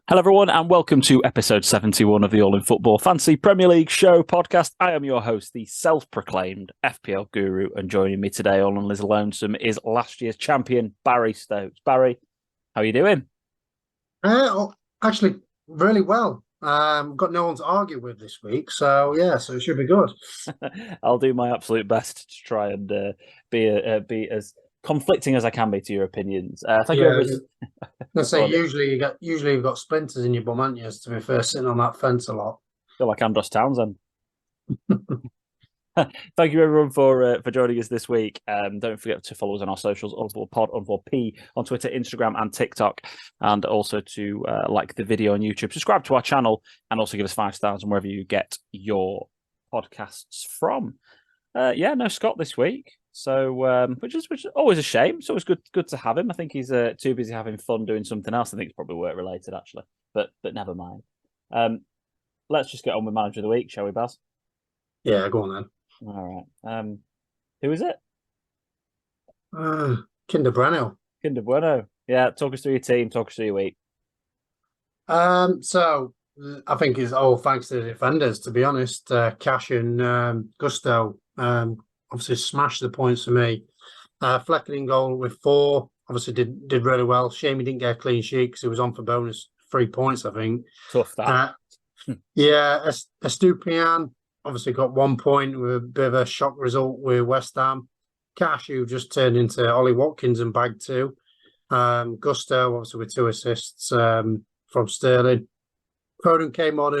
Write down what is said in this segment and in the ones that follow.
Hello, everyone, and welcome to episode 71 of the All in Football Fantasy Premier League Show podcast. I am your host, the self-proclaimed FPL guru, and joining me today, all on Liz Lonesome, is last year's champion, Barry Stokes. Barry, how are you doing? Actually, really well. Got no one to argue with this week, so it should be good. I'll do my absolute best to try and be as conflicting as I can be to your opinions. Thank you, Yeah, everyone. let's say usually you've got splinters in your bum, haven't you? To be fair, sitting on that fence a lot. Feel like Andros Townsend. Thank you, everyone, for joining us this week. Don't forget to follow us on our socials, _pod_p on Twitter, Instagram, and TikTok, and also to like the video on YouTube, subscribe to our channel, and also give us 5 stars on wherever you get your podcasts from. No Scott this week, so which is always a shame. It's always good to have him. I think he's too busy having fun doing something else. I think it's probably work related actually, but never mind. Let's just get on with Manager of the Week, shall we, Baz? Yeah, go on then. All right. Who is it? Kinder Bueno. Kinder Bueno. Yeah, talk us through your team. Talk us through your week. So I think it's all thanks to the defenders, to be honest. Cash and Gusto obviously smashed the points for me. Flecken in goal with 4. Obviously did really well. Shame he didn't get a clean sheet because he was on for bonus 3 points, I think. Tough that. Estupiñán obviously got 1 point with a bit of a shock result with West Ham. Cash, who just turned into Ollie Watkins and bagged 2. Gusto, obviously, with 2 assists from Sterling. Foden came on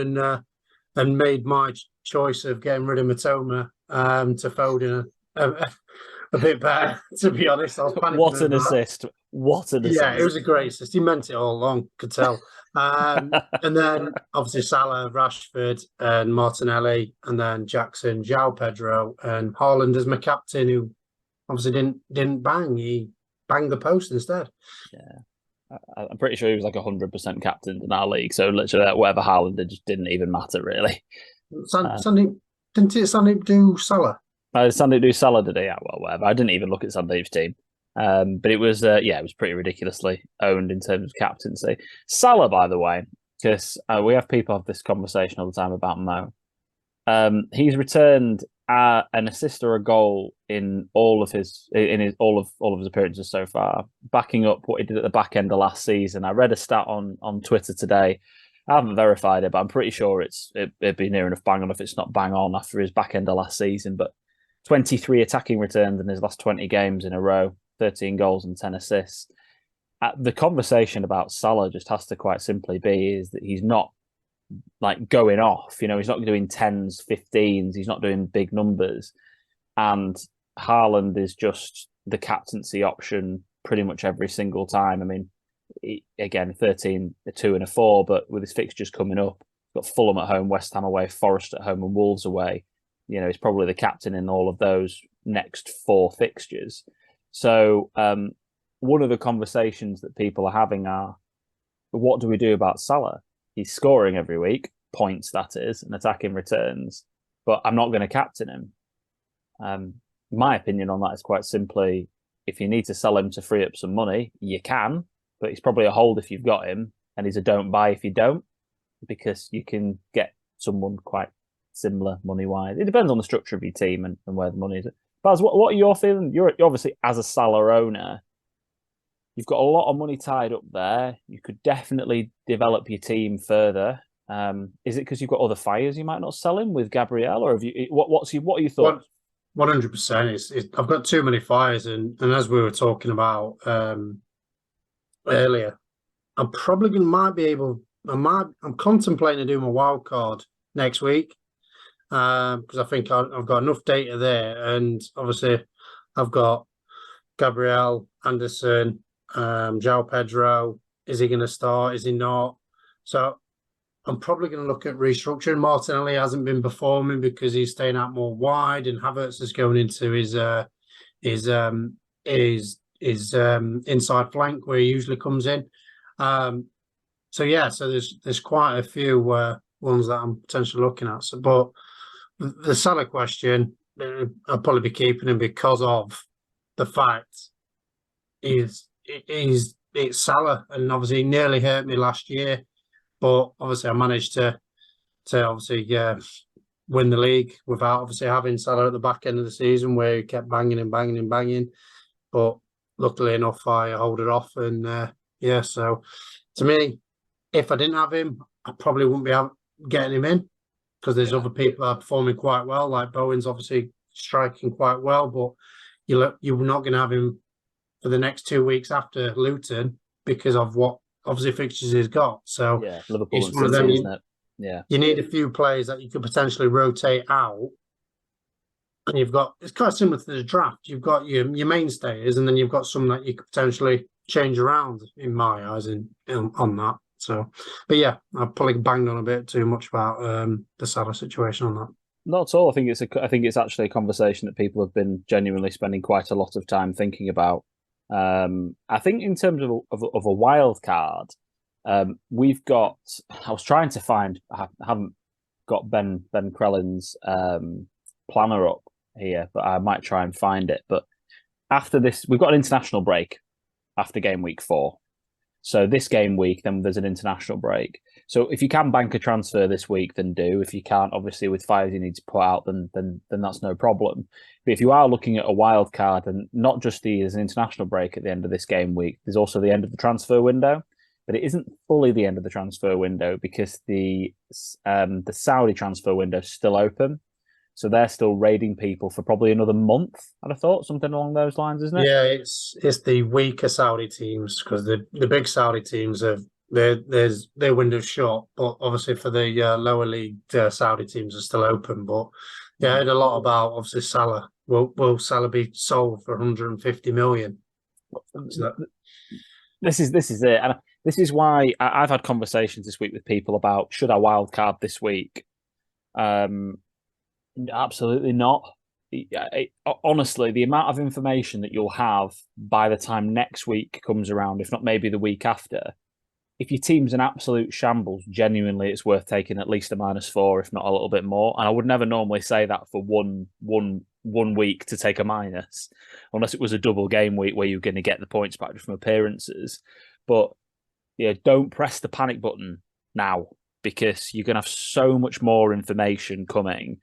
and made my choice of getting rid of Matoma to Foden a bit better, to be honest. I was panicking. What an assist. What an assist. Yeah, it was a great assist. He meant it all along, could tell. And then obviously Salah, Rashford, and Martinelli, and then Jackson, João Pedro, and Haaland as my captain, who obviously didn't bang. He banged the post instead. Yeah, I'm pretty sure he was like 100% captain in our league. So literally, whatever Haaland did just didn't even matter really. Didn't do Salah? Sandeep do Salah today. Yeah, well, whatever. I didn't even look at Sandeep's team. But it was it was pretty ridiculously owned in terms of captaincy. Salah, by the way, because we have people have this conversation all the time about Mo. He's returned an assist or a goal in all of his appearances so far, backing up what he did at the back end of last season. I read a stat on Twitter today. I haven't verified it, but I'm pretty sure it'd be near enough bang on if it's not bang on after his back end of last season. But 23 attacking returns in his last 20 games in a row, 13 goals and 10 assists. The conversation about Salah just has to quite simply be is that he's not like going off. He's not doing 10s, 15s. He's not doing big numbers. And Haaland is just the captaincy option pretty much every single time. I mean, again, 13, a 2 and a 4, but with his fixtures coming up, got Fulham at home, West Ham away, Forest at home and Wolves away. He's probably the captain in all of those next 4 fixtures. So one of the conversations that people are having are, what do we do about Salah? He's scoring every week, points that is, and attacking returns, but I'm not going to captain him. My opinion on that is quite simply, if you need to sell him to free up some money, you can, but he's probably a hold if you've got him, and he's a don't buy if you don't, because you can get someone quite similar money-wise. It depends on the structure of your team and where the money is. Baz, what are your feelings? You're obviously, as a Salah owner, you've got a lot of money tied up there. You could definitely develop your team further. Is it because you've got other fires you might not sell him with Gabriel, or have you? What are your thoughts? 100%. I've got too many fires, and as we were talking about earlier, I'm probably I'm contemplating doing my wild card next week because I think I've got enough data there, and obviously I've got Gabriel, Anderson, João Pedro. Is he going to start? Is he not? So I'm probably going to look at restructuring. Martinelli hasn't been performing because he's staying out more wide, and Havertz is going into his inside flank where he usually comes in. So there's quite a few ones that I'm potentially looking at. So, but the Salah question, I'll probably be keeping him because of the fact it's Salah, and obviously he nearly hurt me last year. but obviously I managed to obviously win the league without obviously having Salah at the back end of the season where he kept banging and banging and banging. But luckily enough, I hold it off, and So to me, if I didn't have him, I probably wouldn't be getting him in because there's other people that are performing quite well. Like Bowen's obviously striking quite well, but you're not going to have him for the next 2 weeks after Luton because of what obviously fixtures he's got. So yeah, Liverpool it's and one of City, them. isn't it? Yeah. You need a few players that you could potentially rotate out. And it's quite similar to the draft. You've got your mainstays, and then you've got some that you could potentially change around, in my eyes, on that. So, but yeah, I've probably banged on a bit too much about the Salah situation on that. Not at all. I think it's actually a conversation that people have been genuinely spending quite a lot of time thinking about. I think in terms of a wild card, we've got. I was trying to find. I haven't got Ben Crellin's planner up here, but I might try and find it. But after this, we've got an international break after game week 4. So this game week, then there's an international break. So if you can bank a transfer this week, then do. If you can't, obviously with fires you need to put out, then that's no problem. But if you are looking at a wild card, and not just there's an international break at the end of this game week, there's also the end of the transfer window. But it isn't fully the end of the transfer window because the Saudi transfer window is still open. So they're still raiding people for probably another month, I'd have thought, something along those lines, isn't it? Yeah, it's the weaker Saudi teams because the big Saudi teams have their window's shut, but obviously for the lower league Saudi teams are still open. But yeah, I heard a lot about obviously Salah. Will Salah be sold for 150 million? This is it, and this is why I've had conversations this week with people about should I wildcard this week. Absolutely not. Honestly, the amount of information that you'll have by the time next week comes around, if not maybe the week after, if your team's an absolute shambles, genuinely, it's worth taking at least a -4, if not a little bit more. And I would never normally say that for one week to take a minus, unless it was a double game week where you're going to get the points back from appearances. But yeah, don't press the panic button now because you're going to have so much more information coming.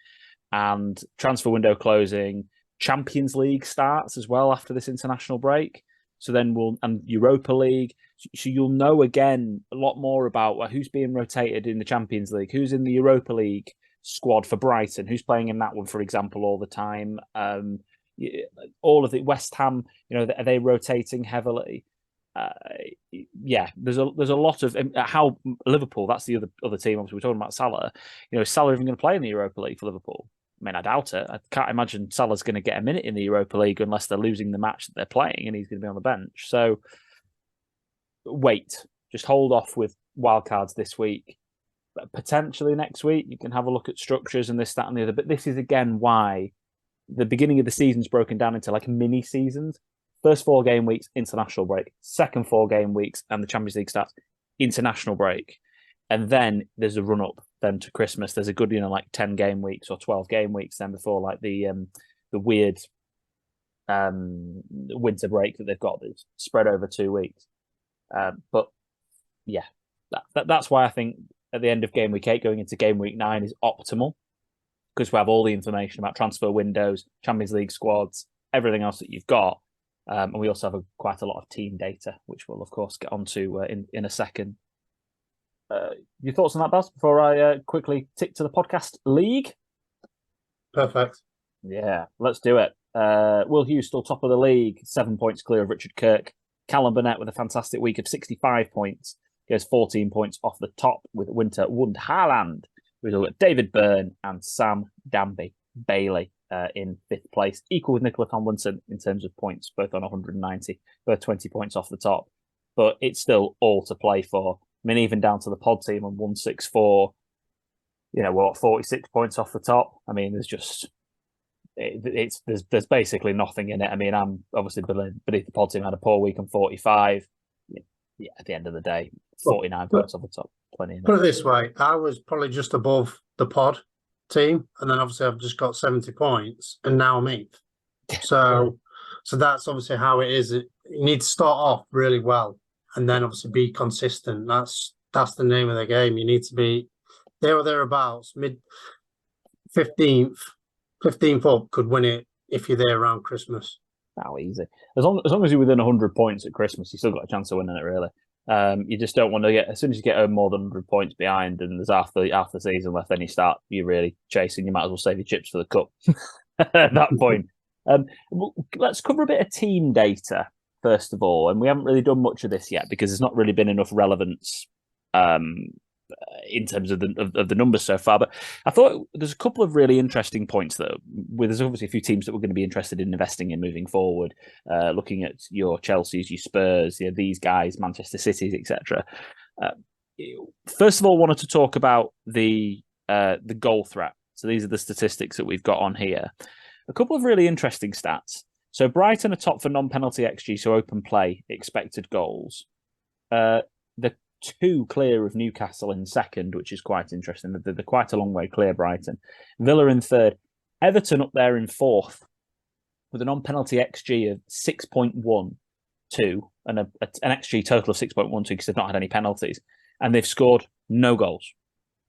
And transfer window closing, Champions League starts as well after this international break. So then and Europa League. So you'll know again a lot more about who's being rotated in the Champions League, who's in the Europa League squad for Brighton, who's playing in that one, for example, all the time. All of the West Ham, are they rotating heavily? Yeah, there's a lot of how Liverpool. That's the other team. Obviously, we're talking about Salah. Is Salah even going to play in the Europa League for Liverpool? I mean, I doubt it. I can't imagine Salah's going to get a minute in the Europa League unless they're losing the match that they're playing and he's going to be on the bench. So wait, just hold off with wildcards this week. But potentially next week, you can have a look at structures and this, that, and the other. But this is again why the beginning of the season's broken down into like mini seasons. First 4 game weeks, international break. Second 4 game weeks, and the Champions League starts, international break. And then there's a run up then to Christmas. There's a good, like 10 game weeks or 12 game weeks then before like the weird winter break that they've got that's spread over 2 weeks. But yeah, that's why I think at the end of game week 8 going into game week 9 is optimal because we have all the information about transfer windows, Champions League squads, everything else that you've got. And we also have quite a lot of team data, which we'll of course get onto in a second. Your thoughts on that, Baz, before I quickly tick to the podcast league? Perfect. Yeah, let's do it. Will Hughes still top of the league, 7 points clear of Richard Kirk. Callum Burnett with a fantastic week of 65 points. Goes 14 points off the top with Winter Wundharland. We've got David Byrne and Sam Danby Bailey in 5th place, equal with Nicola Tomlinson in terms of points, both on 190, both 20 points off the top. But it's still all to play for. I mean, even down to the pod team on 164, we're 46 points off the top. I mean, there's basically nothing in it. I mean, I'm obviously beneath the pod team. I had a poor week on 45. Yeah, at the end of the day, 49 points off the top. Plenty. Put it this way, I was probably just above the pod team, and then obviously I've just got 70 points, and now I'm 8th. So that's obviously how it is. You need to start off really well, and then obviously be consistent. That's that's the name of the game. You need to be there or thereabouts, mid 15th up could win it if you're there around Christmas. How easy. As long as you're within 100 points at Christmas, you still got a chance of winning it, really. You just don't want to get, as soon as you get more than 100 points behind and there's half the season left, then you're really chasing. You might as well save your chips for the cup at that point. Let's cover a bit of team data, first of all. And we haven't really done much of this yet because there's not really been enough relevance in terms of the numbers so far. But I thought there's a couple of really interesting points that there's obviously a few teams that we're going to be interested in investing in moving forward. Looking at your Chelseas, your Spurs, these guys, Manchester Cities, etc. First of all, wanted to talk about the goal threat. So these are the statistics that we've got on here. A couple of really interesting stats. So Brighton are top for non-penalty XG, so open play expected goals. The two clear of Newcastle in second, which is quite interesting. They're quite a long way clear, Brighton. Villa in third. Everton up there in fourth with a non-penalty XG of 6.12 and an XG total of 6.12 because they've not had any penalties. And they've scored no goals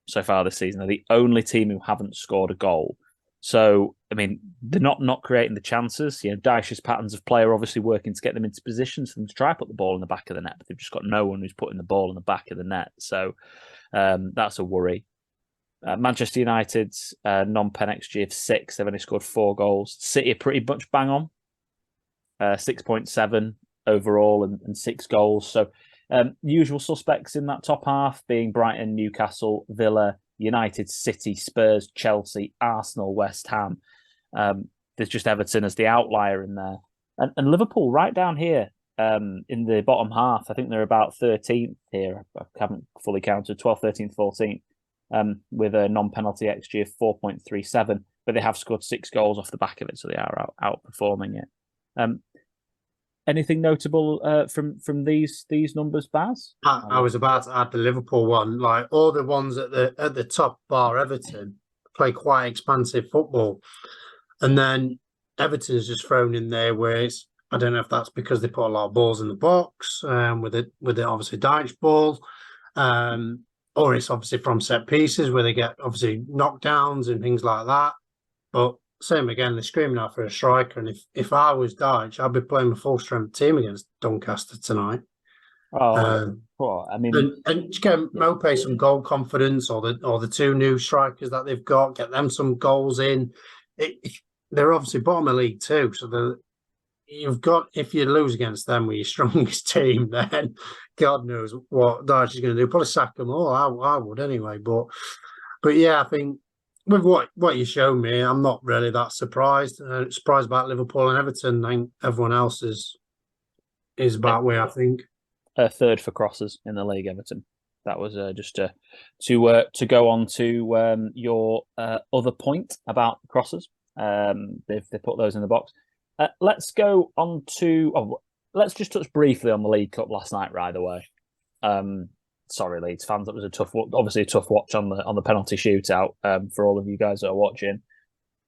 so far this season. They're the only team who haven't scored a goal. So, I mean, they're not creating the chances. Dyche's patterns of play are obviously working to get them into positions for them to try put the ball in the back of the net, but they've just got no one who's putting the ball in the back of the net. So that's a worry. Manchester United's non-pen XG of 6. They've only scored 4 goals. City are pretty much bang on. 6.7 overall and 6 goals. So usual suspects in that top half being Brighton, Newcastle, Villa, United, City, Spurs, Chelsea, Arsenal, West Ham. There's just Everton as the outlier in there. And Liverpool right down here in the bottom half. I think they're about 13th here. I haven't fully counted. 12th, 13th, 14th with a non-penalty XG of 4.37. But they have scored 6 goals off the back of it, so they are outperforming it. Anything notable from these numbers, Baz? I was about to add the Liverpool one. Like all the ones at the top bar, Everton play quite expansive football, and then Everton's just thrown in there where it's, I don't know if that's because they put a lot of balls in the box with it obviously Dyche ball, or it's obviously from set pieces where they get obviously knockdowns and things like that. But same again, they're screaming out for a striker. And if I was Dyche, I'd be playing a full strength team against Doncaster tonight. I mean, and just get Mope some goal confidence, or the 2 new strikers that they've got, get them some goals in. They're obviously bottom of League 2, so you've got, if you lose against them with your strongest team, then God knows what Dyche is going to do. Probably sack them all. I would anyway. But yeah, I think with what you showed me, I'm not really that surprised. Surprised about Liverpool and Everton. I think everyone else is about where I think. Third for crosses in the league, Everton. That was just to go on to your other point about crosses. They put those in the box. Let's go on to. Let's just touch briefly on the League Cup last night. Right away. Sorry, Leeds fans. That was obviously a tough watch on the penalty shootout for all of you guys that are watching.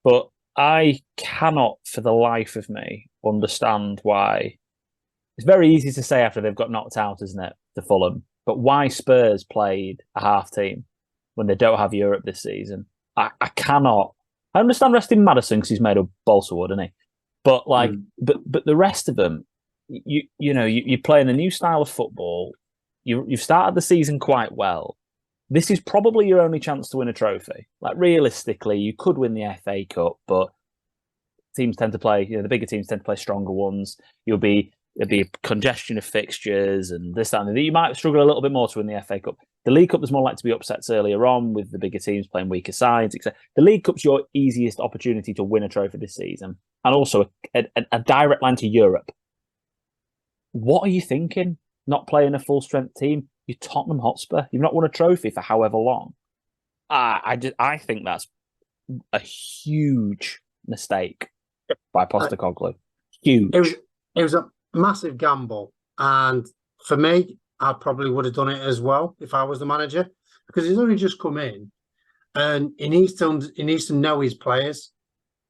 But I cannot, for the life of me, understand why. It's very easy to say after they've got knocked out, isn't it, to Fulham? But why Spurs played a half team when they don't have Europe this season? I cannot. I understand resting Maddison because he's made of balsa wood, isn't he? But but the rest of them, you're playing a new style of football. You've started the season quite well. This is probably your only chance to win a trophy. Like realistically, you could win the FA Cup, but teams tend to play. The bigger teams tend to play stronger ones. There'll be a congestion of fixtures and this, that, and that. You might struggle a little bit more to win the FA Cup. The League Cup, there's more likely to be upsets earlier on with the bigger teams playing weaker sides, etc. The League Cup's your easiest opportunity to win a trophy this season, and also a direct line to Europe. What are you thinking? Not playing a full strength team? You're Tottenham Hotspur. You've not won a trophy for however long. I think that's a huge mistake by Postecoglou. Huge. It was a massive gamble, and for me, I probably would have done it as well if I was the manager, because he's only just come in, and he needs to know his players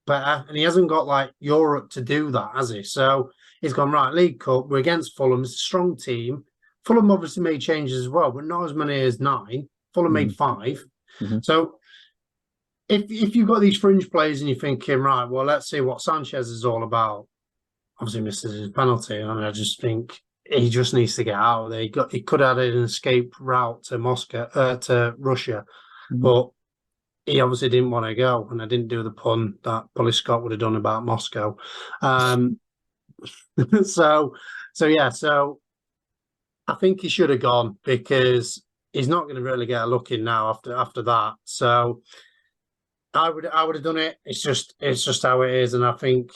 better, and he hasn't got like Europe to do that, has he? So he's gone, right, League Cup, we're against Fulham, it's a strong team. Fulham obviously made changes as well, but not as many as 9. Fulham made 5. So if you've got these fringe players and you're thinking, right, well, let's see what Sanchez is all about. Obviously misses his penalty, and I just think he just needs to get out of there. He could have had an escape route to to Russia, but he obviously didn't want to go, and I didn't do the pun that Polly Scott would have done about Moscow. So I think he should have gone because he's not going to really get a look in now after that. So I would have done it. It's just how it is, and I think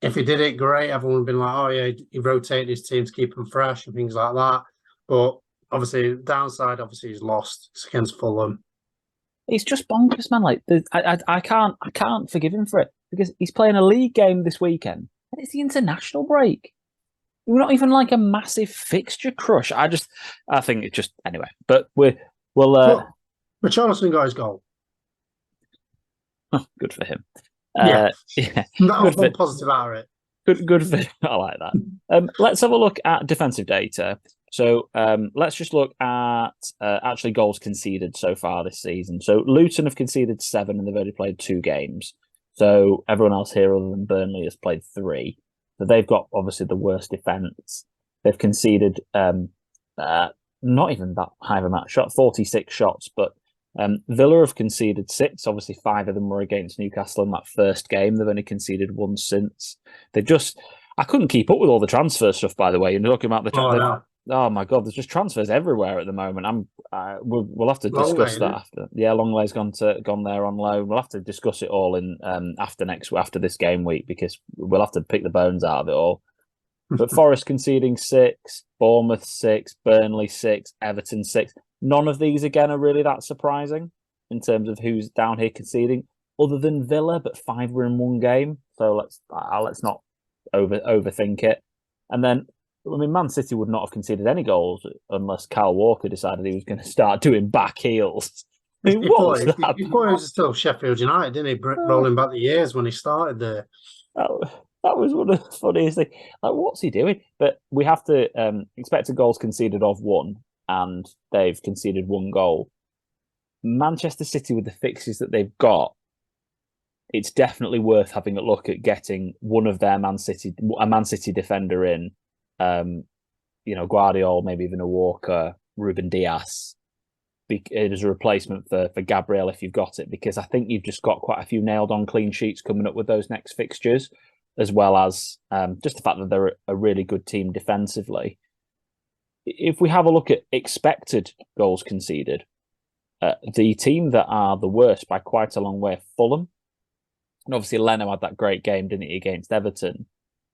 if he did it, great. Everyone would have been like, oh yeah, he rotated his team to keep them fresh and things like that. But obviously, the downside, he's lost. It's against Fulham. It's just bonkers, man. Like I can't forgive him for it because he's playing a league game this weekend and it's the international break. We're not even like a massive fixture crush. I think it just anyway. But Richarlison got his goal. Good for him. Yeah. That was one positive out of it. Good for him. I like that. Let's have a look at defensive data. So let's just look at actually goals conceded so far this season. So Luton have conceded 7 and they've only played 2 games. So everyone else here other than Burnley has played 3. So they've got obviously the worst defence. They've conceded not even that high of a match shot, 46 shots, but Villa have conceded 6. Obviously 5 of them were against Newcastle in that first game. They've only conceded 1 since. I couldn't keep up with all the transfer stuff, by the way. You're talking about the oh my God, there's just transfers everywhere at the moment. We'll have to discuss that after. Yeah, Longlay's gone there on loan. We'll have to discuss it all in after this game week because we'll have to pick the bones out of it all. But Forest conceding 6, Bournemouth 6, Burnley 6, Everton 6. None of these again are really that surprising in terms of who's down here conceding, other than Villa. But 5 were in 1 game, so let's not overthink it. And then, I mean, Man City would not have conceded any goals unless Kyle Walker decided he was going to start doing back heels. I mean, he thought he was still Sheffield United, didn't he? Rolling back the years when he started there. That was one of the funniest things. Like, what's he doing? But we have to expected goals conceded of 1, and they've conceded 1 goal. Manchester City, with the fixes that they've got, it's definitely worth having a look at getting one of their Man City defender in. Guardiola, maybe even a Walker, Ruben Dias, as a replacement for Gabriel if you've got it, because I think you've just got quite a few nailed-on clean sheets coming up with those next fixtures, as well as just the fact that they're a really good team defensively. If we have a look at expected goals conceded, the team that are the worst by quite a long way are Fulham. And obviously Leno had that great game, didn't he, against Everton.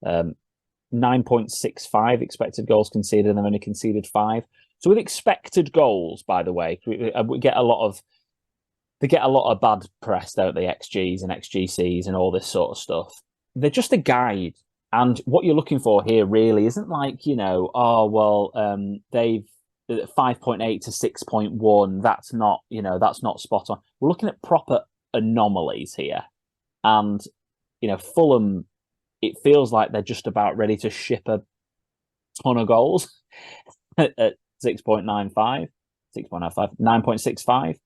9.65 expected goals conceded, and they've only conceded 5. So with expected goals, by the way, we get a lot of bad press, don't they? XGs and XGCs and all this sort of stuff. They're just a guide, and what you're looking for here really isn't like they've 5.8 to 6.1. That's not spot on. We're looking at proper anomalies here, and Fulham. It feels like they're just about ready to ship a ton of goals at 6.95, 9.65.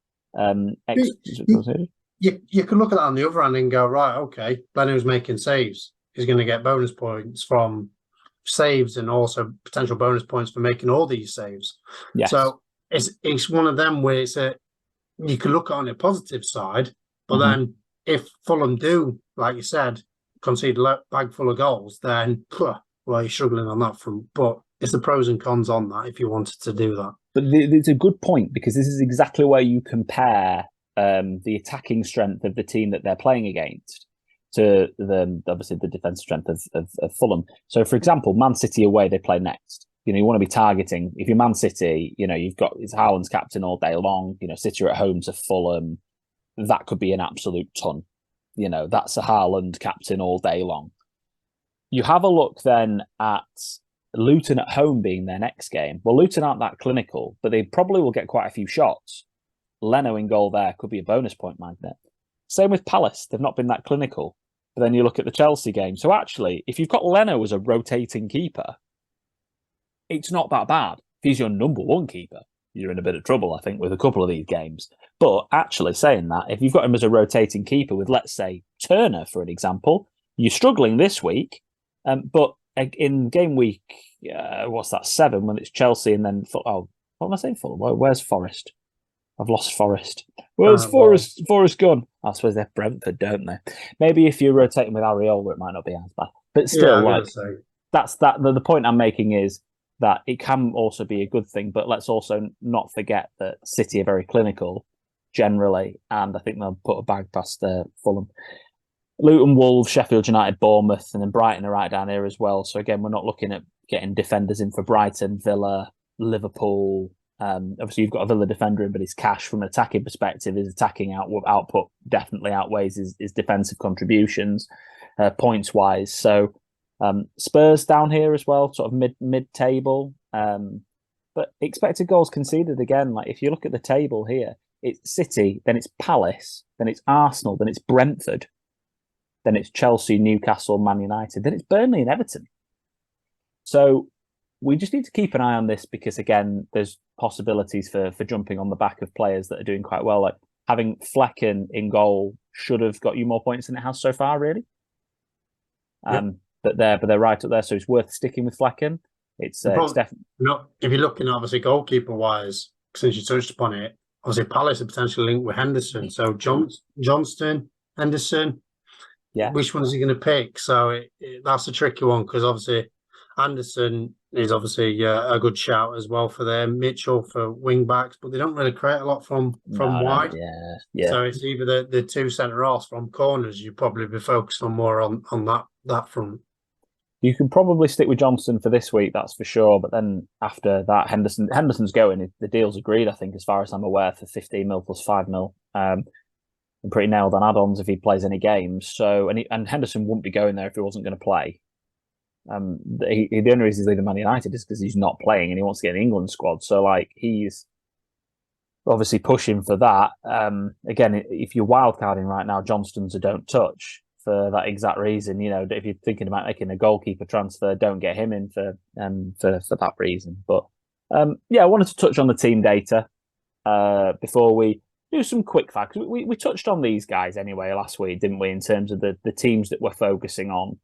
You can look at that on the other hand and go, right, okay, Leno's making saves. He's going to get bonus points from saves and also potential bonus points for making all these saves. Yes. So it's one of them where you can look at it on the positive side, but then if Fulham do, like you said, concede a bag full of goals, then you're struggling on that front. But it's the pros and cons on that if you wanted to do that. But it's a good point, because this is exactly where you compare the attacking strength of the team that they're playing against to obviously the defensive strength of Fulham. So, for example, Man City away, they play next. You want to be targeting. If you're Man City, you've got Haaland's captain all day long. City are at home to Fulham. That could be an absolute ton. That's a Haaland captain all day long. You have a look then at Luton at home being their next game. Well, Luton aren't that clinical, but they probably will get quite a few shots. Leno in goal there could be a bonus point magnet. Same with Palace. They've not been that clinical. But then you look at the Chelsea game. So actually, if you've got Leno as a rotating keeper, it's not that bad. he's your number one keeper, you're in a bit of trouble, I think, with a couple of these games. But actually saying that, if you've got him as a rotating keeper with, let's say, Turner, for an example, you're struggling this week. But in game week, what's that, 7, when it's Chelsea and then, what am I saying, Fulham? Where's Forest? I've lost Forest. Where's Forest gone? I suppose they're Brentford, don't they? Maybe if you're rotating with Areola, it might not be as bad. But still, that's that. The point I'm making is that it can also be a good thing, but let's also not forget that City are very clinical generally, and I think they'll put a bag past Fulham. Luton, Wolves, Sheffield United, Bournemouth, and then Brighton are right down here as well. So again, we're not looking at getting defenders in for Brighton, Villa, Liverpool. Obviously, you've got a Villa defender in, but his cash from an attacking perspective, his attacking output definitely outweighs his defensive contributions points wise. So Spurs down here as well, sort of mid table. But expected goals conceded again. Like if you look at the table here, it's City, then it's Palace, then it's Arsenal, then it's Brentford, then it's Chelsea, Newcastle, Man United, then it's Burnley and Everton. So we just need to keep an eye on this because, again, there's possibilities for jumping on the back of players that are doing quite well. Like having Flecken in goal should have got you more points than it has so far, really. But they're right up there, so it's worth sticking with Flecken. It's definitely if you're looking obviously goalkeeper wise, since you touched upon it, obviously Palace are potentially linked with Henderson. So Johnston, Henderson. Yeah. Which one is he going to pick? So that's a tricky one because obviously Anderson is obviously a good shout as well for them. Mitchell for wing backs, but they don't really create a lot from wide. Yeah. So it's either the two centre halves from corners. You'd probably be focused on more on that front. You can probably stick with Johnson for this week, that's for sure. But then after that, Henderson's going. The deal's agreed, I think, as far as I'm aware, for 15 mil plus 5 mil. I'm pretty nailed on add-ons if he plays any games. So and Henderson wouldn't be going there if he wasn't going to play. The only reason he's leaving Man United is because he's not playing and he wants to get an England squad. So like he's obviously pushing for that. Again, if you're wildcarding right now, Johnston's a don't touch for that exact reason. You know, if you're thinking about making a goalkeeper transfer, don't get him in for that reason. But I wanted to touch on the team data before we do some quick facts. We touched on these guys anyway last week, didn't we? In terms of the teams that we're focusing on.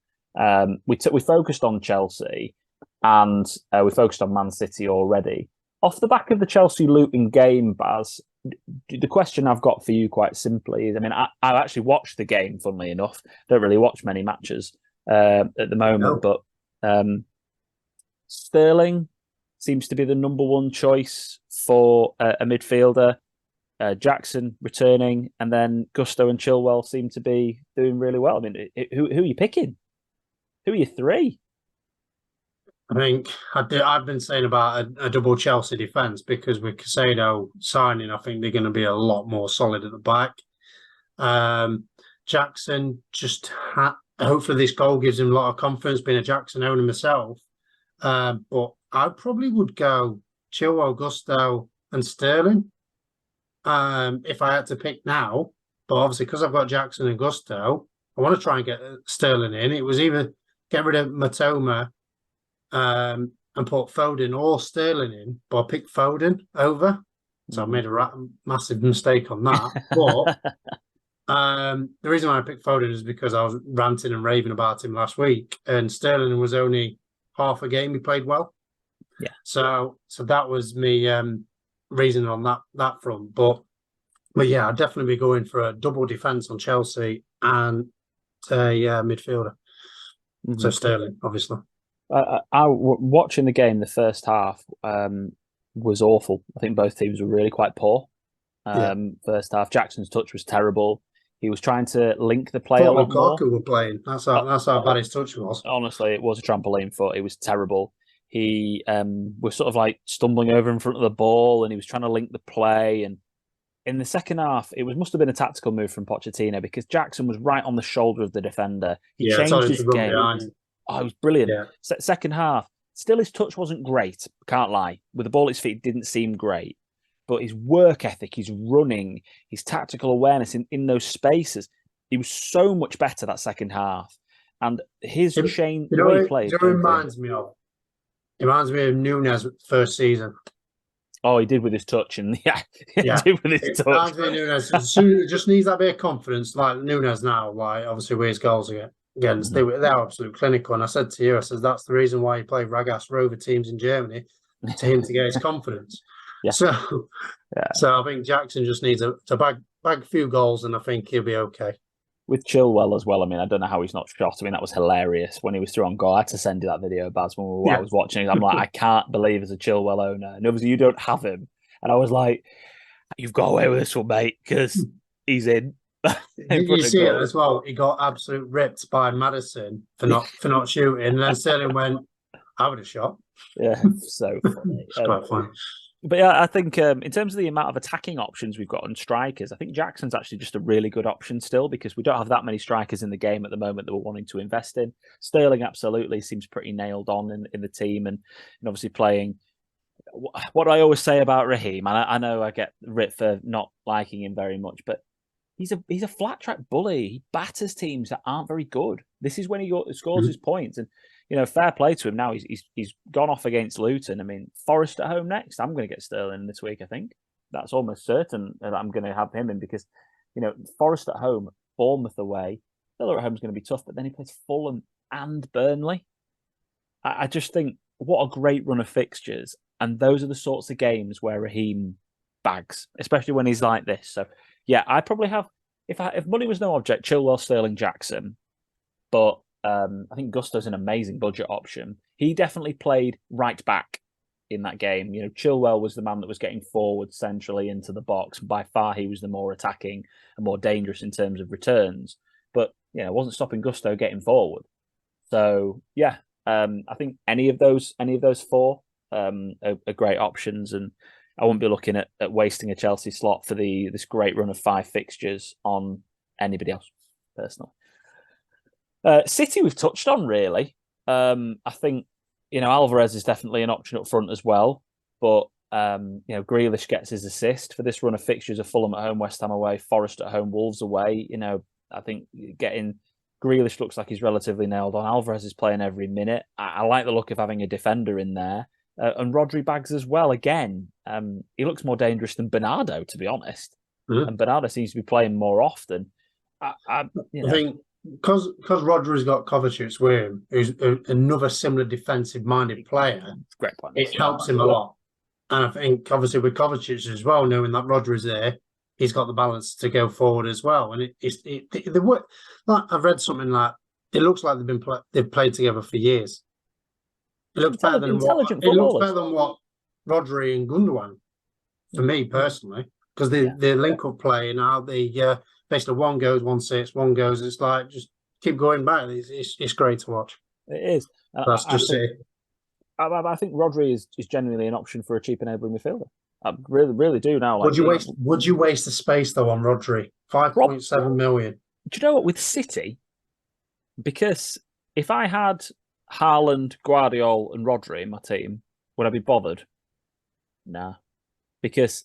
We focused on Chelsea and we focused on Man City already. Off the back of the Chelsea-Luton game, Baz, the question I've got for you quite simply is, I mean, I actually watched the game, funnily enough. Don't really watch many matches at the moment, but Sterling seems to be the number one choice for a midfielder. Jackson returning, and then Gusto and Chilwell seem to be doing really well. I mean, who are you picking? Who are your three? I think I've been saying about a double Chelsea defence because with Caicedo signing, I think they're going to be a lot more solid at the back. Jackson hopefully this goal gives him a lot of confidence, being a Jackson owner myself. But I probably would go Chilwell, Gusto, and Sterling if I had to pick now. But obviously, because I've got Jackson and Gusto, I want to try and get Sterling in. It was either get rid of Matoma and put Foden or Sterling in, but I picked Foden over. So I made a massive mistake on that. But the reason why I picked Foden is because I was ranting and raving about him last week, and Sterling was only half a game he played well. Yeah. So that was me reasoning on that front. But yeah, I'd definitely be going for a double defence on Chelsea and a midfielder. Mm-hmm. So Sterling, obviously. Watching the game, the first half was awful. I think both teams were really quite poor. First half, Jackson's touch was terrible. He was trying to link the play a lot more. Lukaku were playing. That's how bad his touch was. Honestly, it was a trampoline foot. It was terrible. He was sort of like stumbling over in front of the ball, and he was trying to link the play. And in the second half, must have been a tactical move from Pochettino because Jackson was right on the shoulder of the defender. He changed his game. Oh, it was brilliant. Yeah. Second half, still his touch wasn't great. Can't lie. With the ball at his feet, it didn't seem great. But his work ethic, his running, his tactical awareness in those spaces, he was so much better that second half. And his change, the way he played. It reminds me of He reminds me of Nunes first season. Oh, he did with his touch, and Yeah, he did with his touch. Reminds me of Nunes. He just needs that bit of confidence, like Nunes now. Like obviously, where his goals against, they're absolute clinical. And I said to you, I said that's the reason why he played Ragas Rover teams in Germany, to him to get his confidence. Yeah. So I think Jackson just needs to bag a few goals, and I think he'll be okay. With Chilwell as well, I mean, I don't know how he's not shot. I mean, that was hilarious when he was through on goal. I had to send you that video, Baz, when I was watching it. I'm like, I can't believe as a Chilwell owner, and obviously you don't have him. And I was like, you've got away with this one, mate, because he's in. Did you see it as well? He got absolute ripped by Maddison for not shooting, and then Sterling went, I would have shot. Yeah, so funny. It's quite funny. But yeah, I think in terms of the amount of attacking options we've got on strikers, I think Jackson's actually just a really good option still, because we don't have that many strikers in the game at the moment that we're wanting to invest in. Sterling absolutely seems pretty nailed on in the team, and obviously playing. What I always say about Raheem, and I know I get ripped for not liking him very much, but he's a flat track bully. He batters teams that aren't very good. This is when he scores his points, and fair play to him. Now he's gone off against Luton. I mean, Forest at home next. I'm going to get Sterling this week. I think that's almost certain that I'm going to have him in, because Forest at home, Bournemouth away. Villa at home is going to be tough, but then he plays Fulham and Burnley. I just think what a great run of fixtures, and those are the sorts of games where Raheem bags, especially when he's like this. So yeah, I probably have, if money was no object, Chilwell, Sterling, Jackson, but I think Gusto's an amazing budget option. He definitely played right back in that game. Chilwell was the man that was getting forward centrally into the box. By far, he was the more attacking and more dangerous in terms of returns. But wasn't stopping Gusto getting forward. So yeah, I think any of those four are great options, and I wouldn't be looking at wasting a Chelsea slot for this great run of 5 fixtures on anybody else personally. City we've touched on, really. I think Alvarez is definitely an option up front as well, but Grealish gets his assist for this run of fixtures of Fulham at home, West Ham away, Forest at home, Wolves away. I think getting Grealish looks like he's relatively nailed on. Alvarez is playing every minute. I like the look of having a defender in there, and Rodri bags as well. Again, he looks more dangerous than Bernardo, to be honest, and Bernardo seems to be playing more often. I think. Because Rodri's got Kovacic with him, who's another similar defensive-minded player, great point. It helps him a lot. And I think, obviously, with Kovacic as well, knowing that Rodri's there, he's got the balance to go forward as well. And I've read something like, it looks like they've played together for years. It looks better than what Rodri and Gundogan, for me personally, because they link-up play and how they... basically, one goes, one sits, one goes. It's like just keep going back. It's great to watch. It is. That's just it. I think Rodri is genuinely an option for a cheap enabling midfielder. I really, really do now. Would you waste the space though on Rodri? 5.7 million. Do you know what? With City, because if I had Haaland, Guardiola, and Rodri in my team, would I be bothered? Nah, because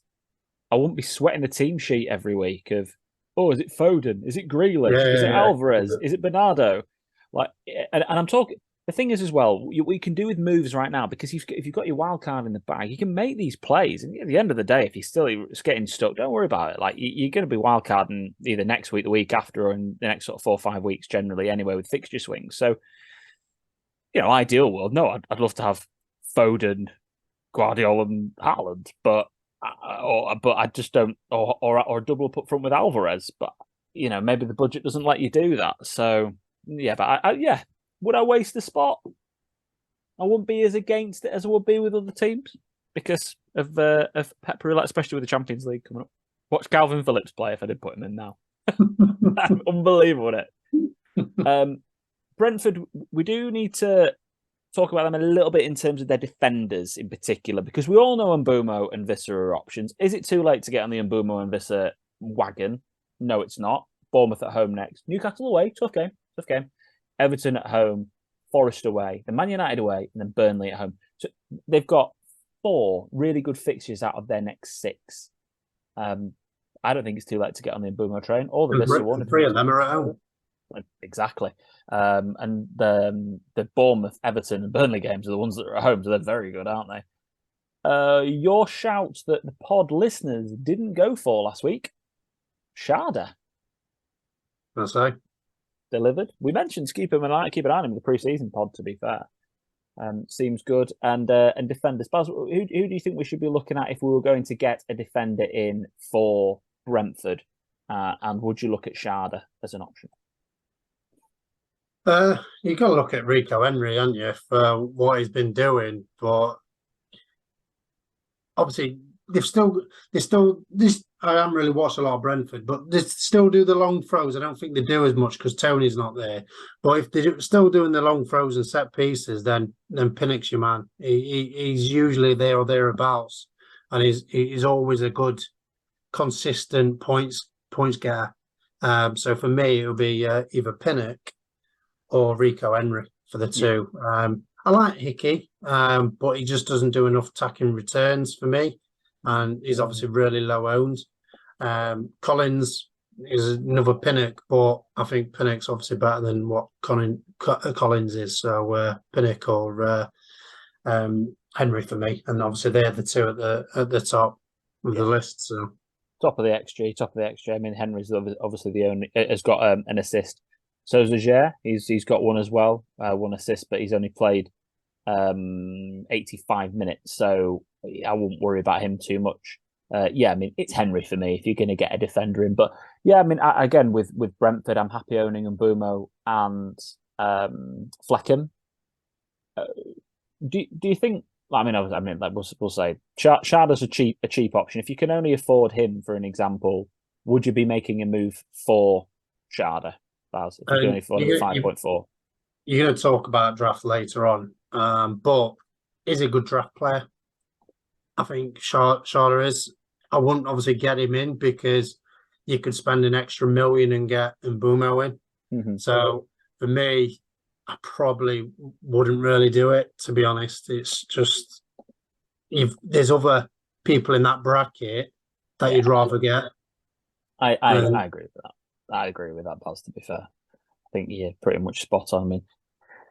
I wouldn't be sweating the team sheet every week of, oh, is it Foden? Is it Grealish? Is it Alvarez? Is it Bernardo? And I'm talking. The thing is, as well, what you can do with moves right now, because if you've got your wild card in the bag, you can make these plays. And at the end of the day, if he's still getting stuck, don't worry about it. Like you're going to be wild carding either next week, the week after, or in the next sort of 4 or 5 weeks, generally, anyway, with fixture swings. So, ideal world, no, I'd love to have Foden, Guardiola, and Haaland, but I just don't, or double up front with Alvarez. But maybe the budget doesn't let you do that. So yeah, but would I waste the spot? I wouldn't be as against it as I would be with other teams because of Pep Roulette, especially with the Champions League coming up. Watch Calvin Phillips play if I did put him in now. Unbelievable, isn't it? Brentford, we do need to talk about them a little bit in terms of their defenders in particular, because we all know Mbumo and Visser are options. Is it too late to get on the Mbumo and Visser wagon? No, it's not. Bournemouth at home next. Newcastle away, tough game. Everton at home, Forest away, then Man United away, and then Burnley at home. So they've got 4 really good fixtures out of their next 6. I don't think it's too late to get on the Mbumo train or the Visser one. 3 of them are at home. Exactly. And the Bournemouth, Everton, and Burnley games are the ones that are at home, so they're very good, aren't they? Your shout that the pod listeners didn't go for last week, Sharda I say. delivered. We mentioned keep an eye on him in the pre-season pod. To be fair, seems good. And defenders. Baz, who do you think we should be looking at if we were going to get a defender in for Brentford? And would you look at Sharda as an option? You got to look at Rico Henry, haven't you, for what he's been doing? But obviously, they still this. I haven't really watched a lot of Brentford, but they still do the long throws. I don't think they do as much because Tony's not there. But if they're still doing the long throws and set pieces, then Pinnock's your man. He's usually there or thereabouts, and he's always a good, consistent points getter. So for me, it'll be either Pinnock or Rico Henry for the two. I like Hickey, but he just doesn't do enough attacking returns for me. And he's obviously really low owned. Collins is another Pinnock, but I think Pinnock's obviously better than what Collins is. So Pinnock or Henry for me. And obviously they're the two at the top of the list. So top of the XG. I mean, Henry's obviously the only has got an assist. So is Leger. He's got one as well, one assist, but he's only played 85 minutes, so I wouldn't worry about him too much. I mean, it's Henry for me if you're going to get a defender in. But yeah, I mean, again with Brentford, I'm happy owning Mbumo and Fleckham. Do you think? I mean, like we'll say Sharda's a cheap option. If you can only afford him, for an example, would you be making a move for Sharda? If you can only afford him 5.4. You're going to talk about draft later on, but is a good draft player. I think Sharda is. I wouldn't obviously get him in because you could spend an extra $1 million and get Mbumo in. Mm-hmm. So for me, I probably wouldn't really do it, to be honest. It's just there's other people in that bracket that you'd rather get. I agree with that. I agree with that, Baz, to be fair. I think you're pretty much spot on. I mean,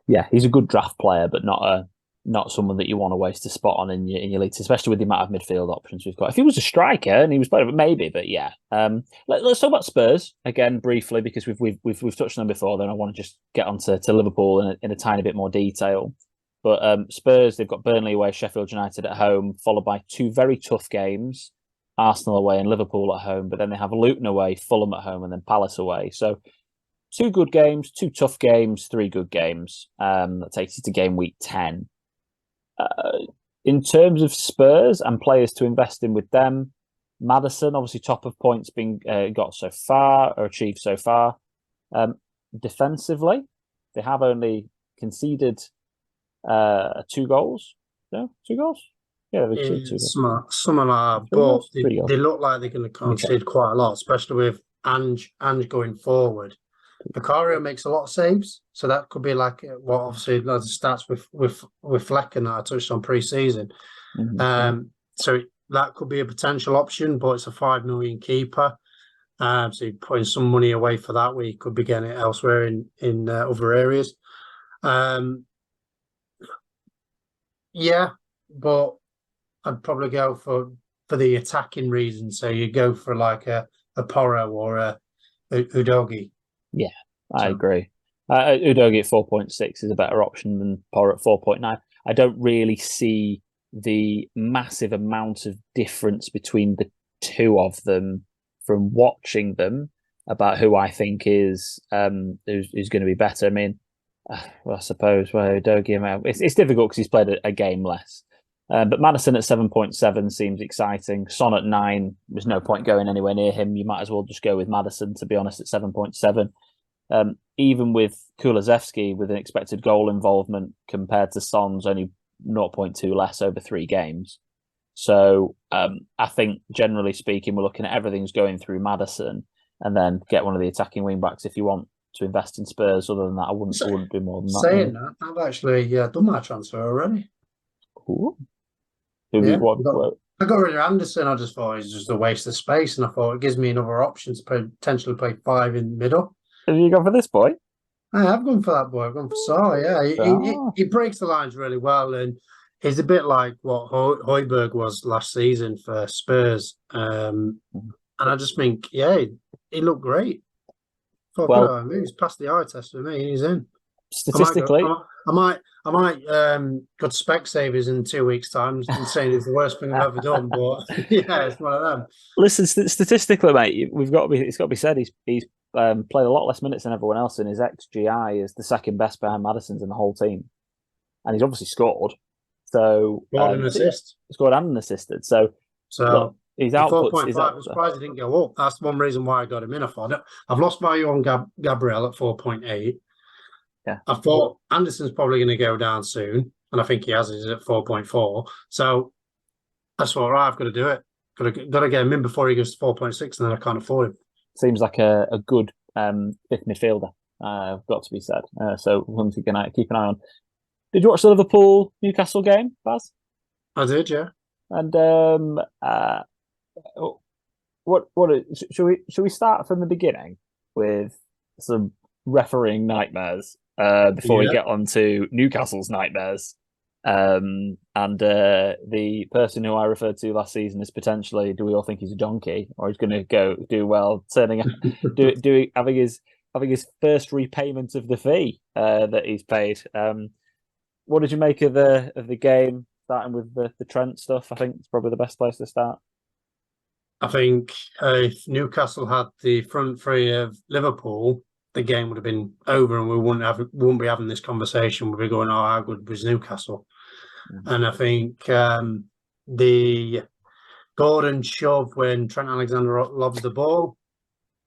yeah, he's a good draft player, but not someone that you want to waste a spot on in your leagues, especially with the amount of midfield options we've got. If he was a striker and he was better, maybe, but yeah. Let's talk about Spurs again briefly because we've touched on them before. Then I want to just get onto Liverpool in a tiny bit more detail. But Spurs, they've got Burnley away, Sheffield United at home, followed by two very tough games, Arsenal away and Liverpool at home. But then they have Luton away, Fulham at home, and then Palace away. So 2 good games, 2 tough games, 3 good games. That takes you to game week 10. In terms of Spurs and players to invest in with them, Maddison, obviously top of points being got so far or achieved so far. Defensively, they have only conceded 2 goals. No, 2 goals? Yeah, they've conceded 2 goals. Some are, but they look like they're going to concede quite a lot, especially with Ange going forward. Vicario makes a lot of saves, so that could be like what obviously loads of stats with Flecken that I touched on pre-season. Mm-hmm. So that could be a potential option, but it's a 5 million keeper. So you're putting some money away for that, where you could be getting it elsewhere in other areas. Yeah, but I'd probably go for the attacking reason. So you go for like a Porro or a Udogie. Yeah, I agree. Udogie at 4.6 is a better option than Porro at 4.9. I don't really see the massive amount of difference between the two of them from watching them about who I think is who's going to be better. I mean, I suppose Udogie, it's difficult because he's played a game less. But Maddison at 7.7 seems exciting. Son at 9, there's no point going anywhere near him. You might as well just go with Maddison, to be honest, at 7.7. Even with Kulusevski with an expected goal involvement compared to Son's only 0.2 less over 3 games. So I think, generally speaking, we're looking at everything's going through Maddison and then get one of the attacking wing-backs if you want to invest in Spurs. Other than that, I wouldn't do more than that. Saying that, I've actually done my transfer already. Ooh. I got rid of Anderson. I just thought it was just a waste of space, and I thought it gives me another option to potentially play 5 in the middle. Have you gone for this boy? I have gone for that boy. I've gone for Salah. Yeah, Oh. he breaks the lines really well, and he's a bit like what Højbjerg was last season for Spurs. And I just think, yeah, he looked great. Thought good Well, at him. He's passed the eye test for me. He's in. I might go. statistically, I might go to Specsavers in 2 weeks' time and saying it's the worst thing I've ever done. But yeah, it's one of them. listen, statistically, mate, it's got to be said he's played a lot less minutes than everyone else, and his XGI is the second best behind Madison's in the whole team, and he's obviously scored. So Scored an assist. Scored and assisted. So look, his outputs. 4.5. I'm surprised he didn't go up. That's one reason why I got him in. I thought I've lost value on Gabriel at 4.8. Yeah. I thought Anderson's probably going to go down soon, and I think he has. He's at 4.4. So that's all right. I've got to do it. Got to get him in before he goes to 4.6, and then I can't afford him. Seems like a good fifth midfielder. Got to be said. So one to keep an eye on. Did you watch the Liverpool Newcastle game, Baz? I did, yeah. And what should we start from the beginning with some refereeing nightmares before we get on to Newcastle's nightmares? And the person who I referred to last season is potentially, do we all think he's a donkey, or he's going to go do well, having his first repayment of the fee that he's paid. What did you make of the game? Starting with the Trent stuff, I think it's probably the best place to start. I think if Newcastle had the front three of Liverpool, the game would have been over, and we wouldn't be having this conversation. We'd be going, "Oh, how good was Newcastle?" Mm-hmm. And I think the Gordon shove when Trent Alexander lobs the ball,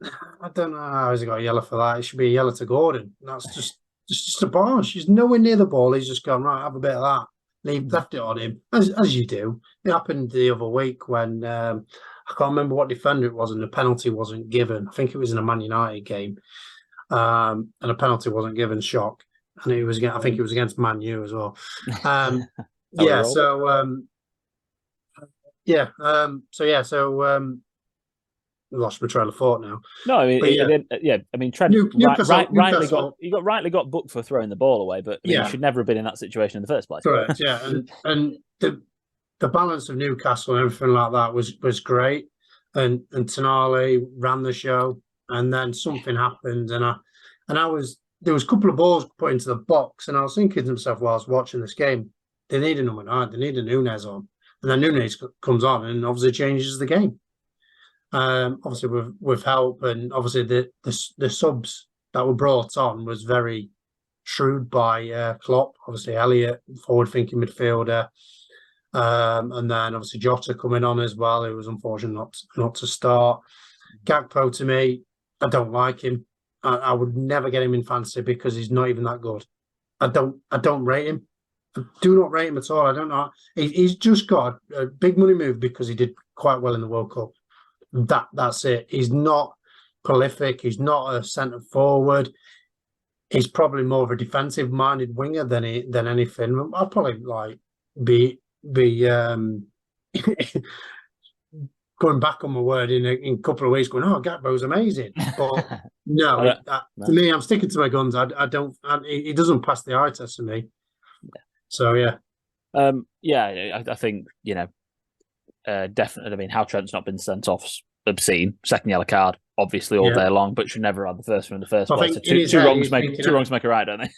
I don't know how he's got a yellow for that. It should be a yellow to Gordon. That's just a bar. She's nowhere near the ball. He's just gone, right, have a bit of that. And he left it on him, as you do. It happened the other week when I can't remember what defender it was, and the penalty wasn't given. I think it was in a Man United game, and a penalty wasn't given. Shock, and it was I think it was against Man U as well. Lost my trail of thought now. No, I mean, Trent Newcastle rightly got booked for throwing the ball away, but he should never have been in that situation in the first place. Correct, yeah, and the balance of Newcastle and everything like that was great, and Tonali ran the show, and then something happened, and there was a couple of balls put into the box, and I was thinking to myself while I was watching this game, they need a number 9, they need a Núñez on, and then Núñez comes on and obviously changes the game. Obviously with help, and obviously the subs that were brought on was very shrewd by Klopp. Obviously Elliott, forward-thinking midfielder, and then obviously Jota coming on as well. It was unfortunate not to start. Gakpo, to me, I don't like him. I would never get him in fantasy because he's not even that good. I don't rate him. I do not rate him at all. I don't know. He's just got a big money move because he did quite well in the World Cup. That's it. He's not prolific. He's not a centre forward. He's probably more of a defensive minded winger than anything. I'd probably be going back on my word in a couple of weeks, going, "Oh, Gakpo's amazing." But no, to me, I'm sticking to my guns. I don't. He doesn't pass the eye test for me. Yeah. So yeah. I think definitely. I mean, how Trent's not been sent off, obscene. Second yellow card, obviously all day long, but should never have the first one in the first place. So two wrongs make a right, don't they?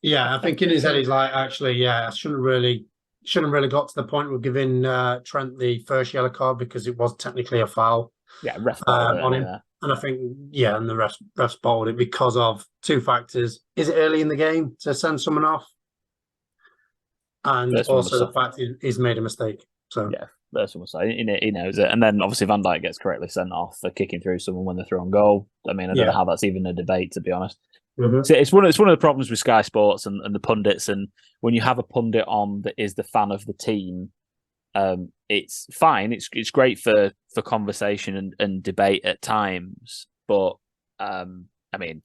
Yeah, I think in his head he's like, actually, I shouldn't really got to the point of giving Trent the first yellow card because it was technically a foul. Yeah, ref on him. And I think, and the refs bowled it because of two factors. Is it early in the game to send someone off? And also the fact he's made a mistake. So yeah, first one was say he knows it. And then obviously Van Dijk gets correctly sent off for kicking through someone when they're throwing goal. I mean, I don't know how that's even a debate, to be honest. Mm-hmm. So it's one of the problems with Sky Sports and the pundits, and when you have a pundit on that is the fan of the team, it's fine. It's great for conversation and debate at times, but I mean,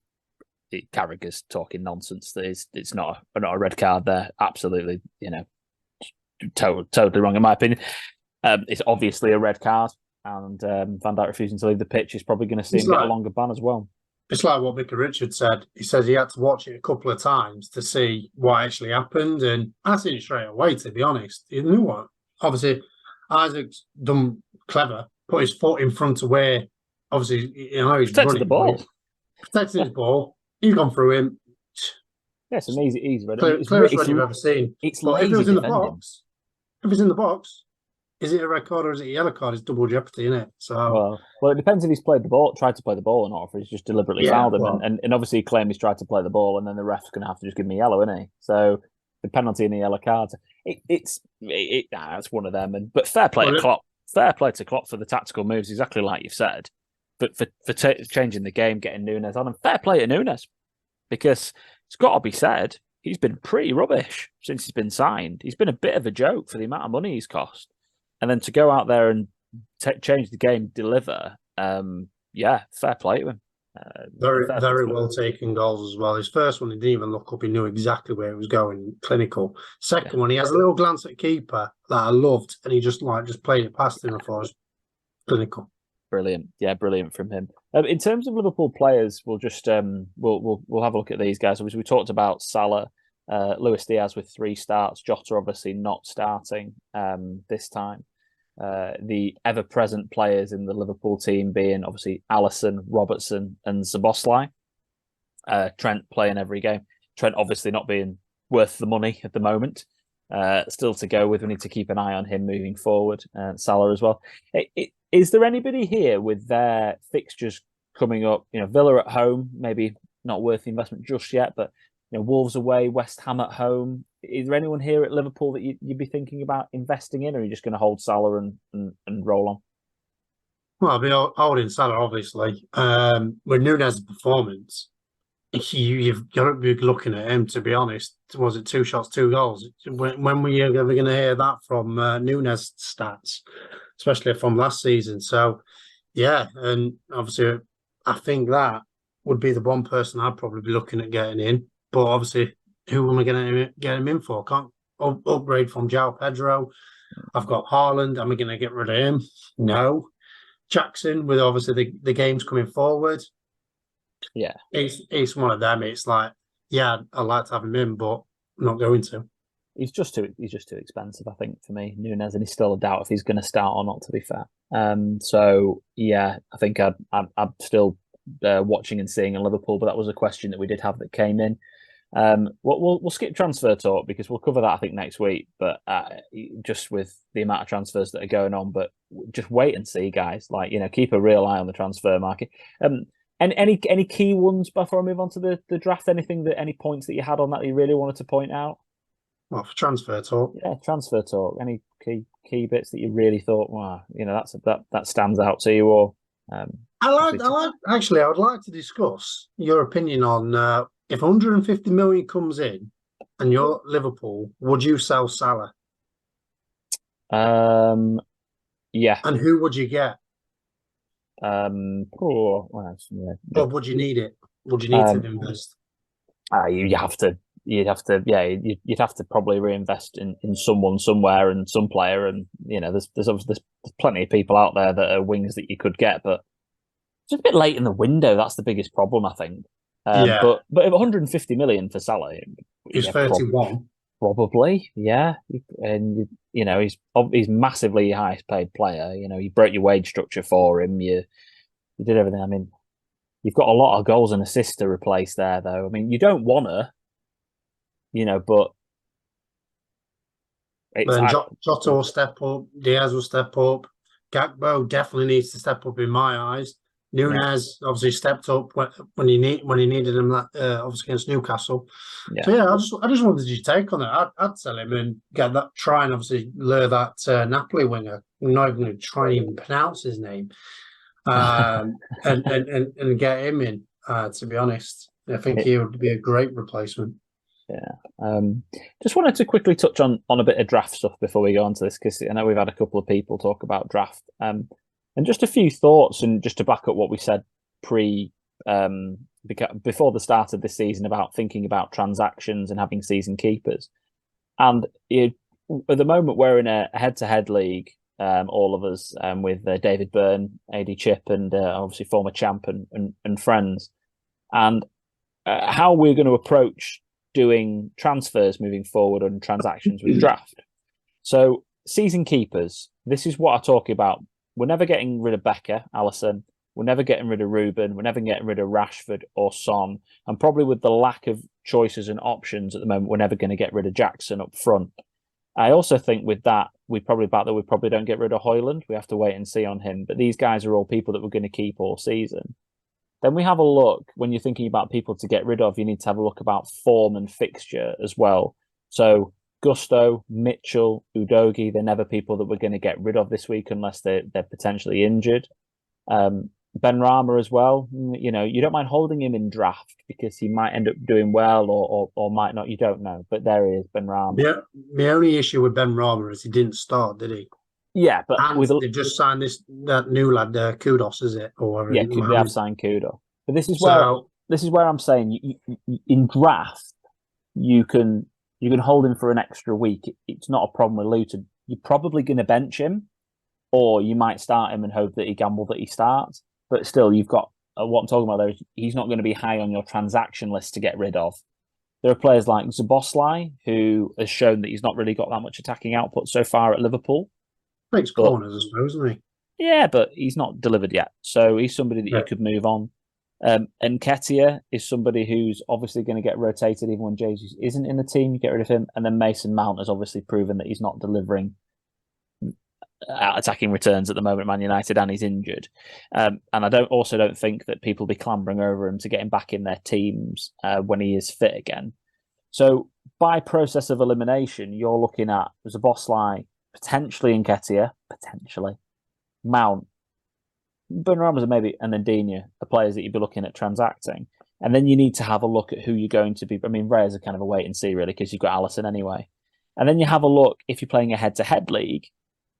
Carragher's talking nonsense. It's not a red card there. Absolutely, totally wrong in my opinion. It's obviously a red card, and Van Dijk refusing to leave the pitch is probably going to see him get a longer ban as well. It's like what Vicar Richard said. He says he had to watch it a couple of times to see what actually happened, and I seen it straight away. To be honest, you knew what. Obviously, Isaac's done clever, put his foot in front of where. Obviously, he's Protected the running, ball. protecting his ball. He's gone through him. Yeah, it's an easy red. Clearest red you've ever seen. It's but lazy if it was in the defending. box, if it's in the box, is it a red card or is it a yellow card? It's double jeopardy, isn't it? So well, it depends if he's tried to play the ball or not, or if he's just deliberately fouled him. And obviously, he claimed he's tried to play the ball, and then the ref's going to have to just give him a yellow, isn't he? So the penalty and the yellow card, it's one of them. But fair play to Klopp. Fair play to Klopp for the tactical moves, exactly like you've said. But for changing the game, getting Nunes on, and fair play to Nunes, because it's got to be said, he's been pretty rubbish since he's been signed. He's been a bit of a joke for the amount of money he's cost. And then to go out there and change the game, deliver, fair play to him. Very well taken goals as well. His first one, he didn't even look up. He knew exactly where it was going. Clinical. Second one, he has a little glance at keeper that I loved, and he just played it past him. I thought it was clinical. Brilliant, yeah, brilliant from him. In terms of Liverpool players, we'll just we'll have a look at these guys. Obviously, we talked about Salah, Luis Diaz with 3 starts, Jota obviously not starting this time. The ever-present players in the Liverpool team being obviously Alisson, Robertson, and Szoboszlai. Trent playing every game. Trent obviously not being worth the money at the moment. Still to go with. We need to keep an eye on him moving forward. Salah as well. Is there anybody here with their fixtures coming up? Villa at home, maybe not worth the investment just yet, but Wolves away, West Ham at home. Is there anyone here at Liverpool that you'd be thinking about investing in, or are you just going to hold Salah and roll on? Well, I'll be holding Salah, obviously. With Nunes' performance, you've got to be looking at him, to be honest. Was it 2 shots, 2 goals? When were you ever going to hear that from Nunes' stats, especially from last season? So, yeah, and obviously, I think that would be the one person I'd probably be looking at getting in. But obviously, who am I going to get him in for? Can't upgrade from João Pedro. I've got Haaland. Am I going to get rid of him? No. Jackson, with obviously the games coming forward. Yeah. It's one of them. It's like, yeah, I'd like to have him in, but I'm not going to. He's just too expensive, I think, for me, Nunes, and he's still a doubt if he's going to start or not, to be fair. So yeah, I think I'm still watching and seeing in Liverpool, but that was a question that we did have that came in. We'll skip transfer talk because we'll cover that, I think, next week. But just with the amount of transfers that are going on, but just wait and see, guys. Keep a real eye on the transfer market. And any key ones before I move on to the draft? Any points that you had on that you really wanted to point out? Well, for transfer talk, yeah, transfer talk. Any key bits that you really thought, wow, that stands out to you, or Actually, I would like to discuss your opinion on if 150 million comes in and you're Liverpool, would you sell Salah? Yeah. And who would you get? Or would you need it? Would you need to invest? You'd have to probably reinvest in someone somewhere and some player, and there's plenty of people out there that are wings that you could get, but it's a bit late in the window. That's the biggest problem, I think. But if 150 million for Salah, he's 31. Probably, yeah. And he's massively your highest paid player. You broke your wage structure for him. You did everything. I mean, you've got a lot of goals and assists to replace there, though. I mean, you don't want to, but then Jota will step up. Diaz will step up. Gakpo definitely needs to step up in my eyes. Nunes obviously stepped up when he needed him, obviously against Newcastle. Yeah. So yeah, I just wanted your take on it. I'd sell him and get that. Try and obviously lure that Napoli winger. I'm not even going to try and even pronounce his name, and get him in. To be honest, I think he would be a great replacement. Yeah. Just wanted to quickly touch on a bit of draft stuff before we go on to this, because I know we've had a couple of people talk about draft. And just a few thoughts, and just to back up what we said before the start of this season about thinking about transactions and having season keepers. And at the moment, we're in a head-to-head league, all of us, with David Byrne, AD Chip, and obviously former champ and friends. and how we're going to approach doing transfers moving forward and transactions with draft. So season keepers, this is what I talk about. We're never getting rid of Becker, Alisson. We're never getting rid of Ruben. We're never getting rid of Rashford or Son. And probably with the lack of choices and options at the moment, we're never going to get rid of Jackson up front. I also think with that, we probably don't get rid of Højlund. We have to wait and see on him. But these guys are all people that we're going to keep all season. Then we have a look, when you're thinking about people to get rid of, you need to have a look about form and fixture as well. So Gusto, Mitchell, Udogie, they're never people that we're going to get rid of this week unless they're potentially injured. Ben Rama as well. You know, you don't mind holding him in draft because he might end up doing well or might not. You don't know. But there he is, Ben Rama. Yeah, the only issue with Ben Rama is he didn't start, did he? Yeah, but they've just signed that new lad, Kudos, is it? Or yeah, they have signed Kudo. But this is where I'm saying in draft you can hold him for an extra week. It's not a problem with Luton. You're probably going to bench him, or you might start him and hope that he gamble that he starts. But still, you've got what I'm talking about there is he's not going to be high on your transaction list to get rid of. There are players like Szoboszlai, who has shown that he's not really got that much attacking output so far at Liverpool. Makes corners, I suppose, isn't he? Yeah, but he's not delivered yet. So he's somebody that you could move on. And Nketiah is somebody who's obviously going to get rotated even when Jesus isn't in the team. You get rid of him. And then Mason Mount has obviously proven that he's not delivering attacking returns at the moment at Man United, and he's injured. And I don't think that people will be clambering over him to get him back in their teams when he is fit again. So by process of elimination, you're looking at Szoboszlai, potentially Nketiah, potentially Mount, Ben Ramos maybe, and then Digne, the players that you'd be looking at transacting. And then you need to have a look at who you're going to be. I mean, Raya's a kind of a wait and see, really, because you've got Alisson anyway. And then you have a look, if you're playing a head-to-head league,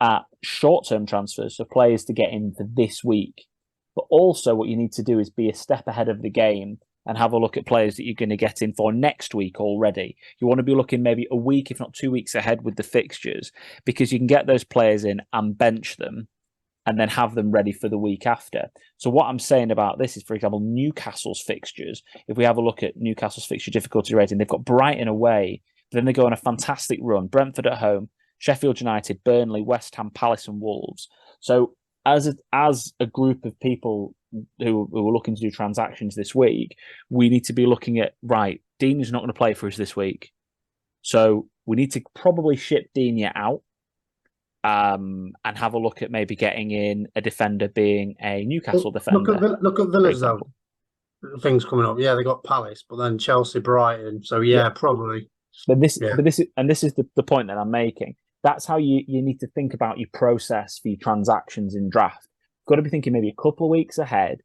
at short-term transfers, so players to get in for this week. But also what you need to do is be a step ahead of the game and have a look at players that you're going to get in for next week already. You want to be looking maybe a week, if not 2 weeks ahead with the fixtures, because you can get those players in and bench them and then have them ready for the week after. So what I'm saying about this is, for example, Newcastle's fixtures. If we have a look at Newcastle's fixture difficulty rating, they've got Brighton away, but then they go on a fantastic run. Brentford at home, Sheffield United, Burnley, West Ham, Palace and Wolves. So as a group of people who are looking to do transactions this week, we need to be looking at, right, Digne is not going to play for us this week. So we need to probably ship Digne out and have a look at maybe getting in a defender, being a Newcastle defender. Look at Villa's though. Things coming up. Yeah, they got Palace, but then Chelsea, Brighton. So yeah. Probably. But this is the point that I'm making. That's how you need to think about your process for your transactions in draft. You've got to be thinking maybe a couple of weeks ahead,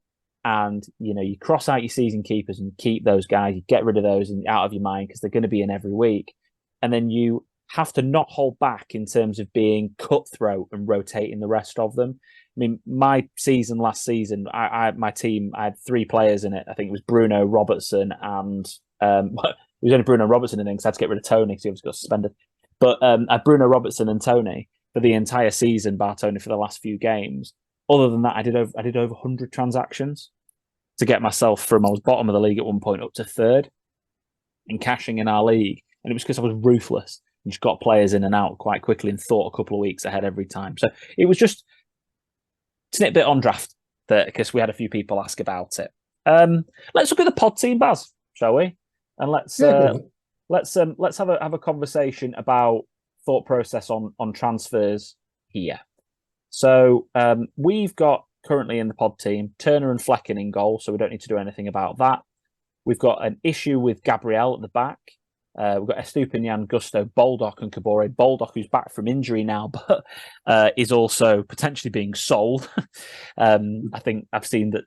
and you cross out your season keepers and you keep those guys. You get rid of those and out of your mind because they're going to be in every week, and then you have to not hold back in terms of being cutthroat and rotating the rest of them. I mean, my season last season, my team, I had 3 players in it. I think it was Bruno, Robertson, and it was only Bruno Robertson in it because I had to get rid of Tony because he obviously got suspended. But I had Bruno Robertson and Tony for the entire season, bar Tony for the last few games. Other than that, I did over 100 transactions to get myself from, I was bottom of the league at one point up to 3rd and cashing in our league. And it was because I was ruthless and just got players in and out quite quickly and thought a couple of weeks ahead every time. So it was just snip on draft because we had a few people ask about it. Let's look at the pod team, Baz, shall we? And let's have a conversation about thought process on transfers here. So we've got currently in the pod team Turner and Flecken in goal, so we don't need to do anything about that. We've got an issue with Gabriel at the back. We've got Estupinian, Gusto, Baldock and Kabore. Baldock, who's back from injury now, but is also potentially being sold. I think I've seen that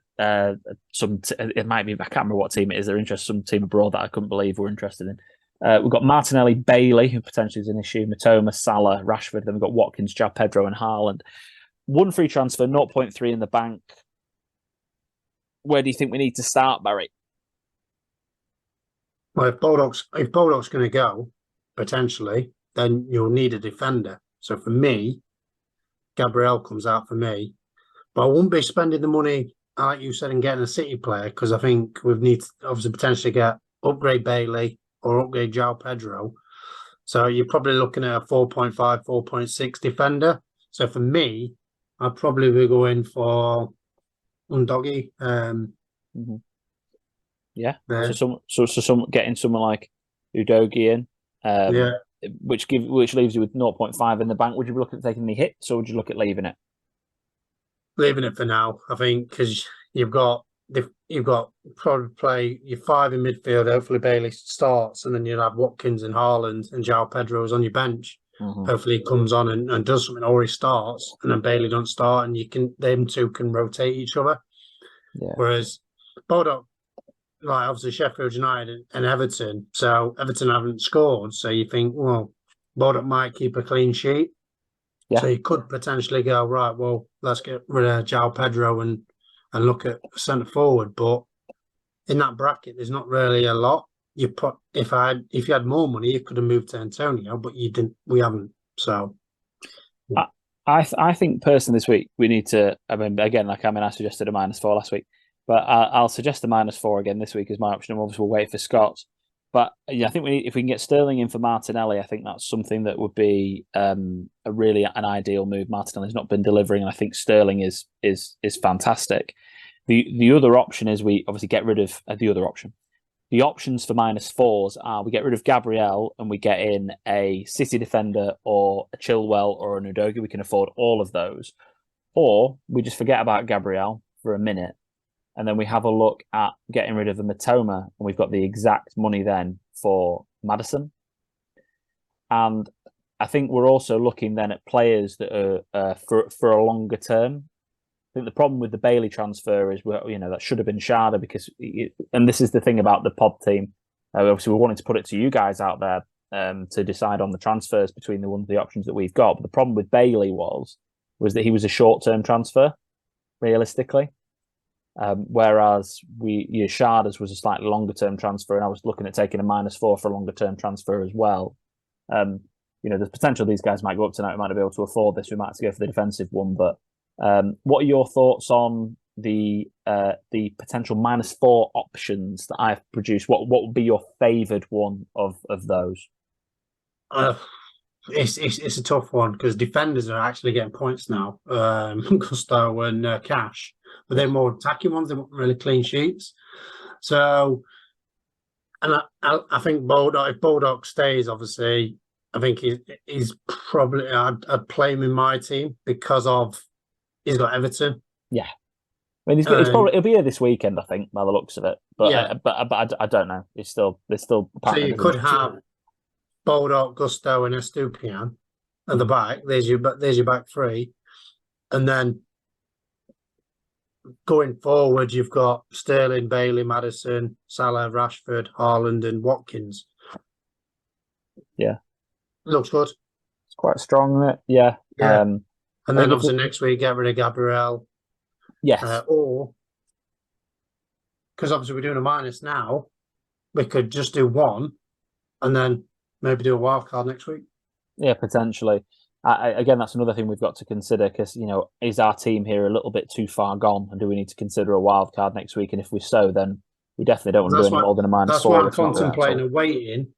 it might be, I can't remember what team it is. They're interested, some team abroad that I couldn't believe we're interested in. We've got Martinelli, Bailey, who potentially is an issue, Matoma, Salah, Rashford. Then we've got Watkins, João Pedro and Haaland. 1 free transfer, 0.3 in the bank. Where do you think we need to start, Barry? Well, if Baldock's going to go, potentially, then you'll need a defender. So for me, Gabriel comes out for me. But I won't be spending the money like you said, in getting a City player, because I think we need to obviously potentially get upgrade Bailey or upgrade João Pedro. So you're probably looking at a 4.5, 4.6 defender. So for me, I'd probably be going for Undoggy. Mhm. Yeah. There. So getting someone like Udogie in, Yeah, which leaves you with 0.5 in the bank. Would you look at taking any hits, or would you look at leaving it? leaving it for now, I think, because you've got probably play your five in midfield. Hopefully Bailey starts, and then you'll have Watkins and Haaland and João Pedro is on your bench. Mhm. Hopefully he comes on and does something, or he starts, and then Bailey don't start, and them two can rotate each other. Yeah. Whereas Bodok, like obviously Sheffield United and Everton, so Everton haven't scored, so you think, well, Bodok might keep a clean sheet. So Yeah. you could potentially go, right, well, let's get rid of João Pedro and look at centre forward. But in that bracket, there's not really a lot. You put if you had more money, you could have moved to Antonio, but you didn't. We haven't. So I think personally this week we need to. I mean, again, I suggested a -4 last week, but I'll suggest a -4 again this week as my option. And obviously, we'll wait for Scott's. But yeah, I think if we can get Sterling in for Martinelli, I think that's something that would be a really an ideal move. Martinelli's not been delivering, and I think Sterling is fantastic. The other option is we obviously get rid of the other option. The options for -4s are we get rid of Gabriel and we get in a City defender or a Chilwell or an Udogie. We can afford all of those. Or we just forget about Gabriel for a minute and then we have a look at getting rid of the Matoma and we've got the exact money then for Maddison. And I think we're also looking then at players that are for a longer term. I think the problem with the Bailey transfer is, that should have been Sharda because, and this is the thing about the pod team. Obviously, we wanted to put it to you guys out there to decide on the transfers between the options that we've got. But the problem with Bailey was that he was a short-term transfer, realistically, whereas Sharda's was a slightly longer-term transfer, and I was looking at taking a -4 for a longer-term transfer as well. There's potential these guys might go up tonight. We might not be able to afford this. We might have to go for the defensive one, but. What are your thoughts on the potential -4 options that I've produced? What would be your favoured one of those? it's a tough one because defenders are actually getting points now. Gusto and Cash, but they're more attacking ones. They weren't really clean sheets. So, and I think if Bulldog stays, obviously, I think he's probably I'd play him in my team because of. He's got Everton. Yeah, I mean, he'll be here this weekend, I think, by the looks of it. But yeah, but I don't know. There's still. So you could have Baldock, Gusto, and Estupiñán at the back. There's your back three, and then going forward, you've got Sterling, Bailey, Maddison, Salah, Rashford, Haaland, and Watkins. Yeah, looks good. It's quite strong, isn't it? Yeah. Yeah. And then obviously next week, get rid of Gabriel. Yes. Or, because obviously we're doing a minus now, we could just do one and then maybe do a wild card next week. Yeah, potentially. Again, that's another thing we've got to consider because, is our team here a little bit too far gone? And do we need to consider a wild card next week? And if we so, then we definitely don't want to do any more than a -4. That's why I'm contemplating and waiting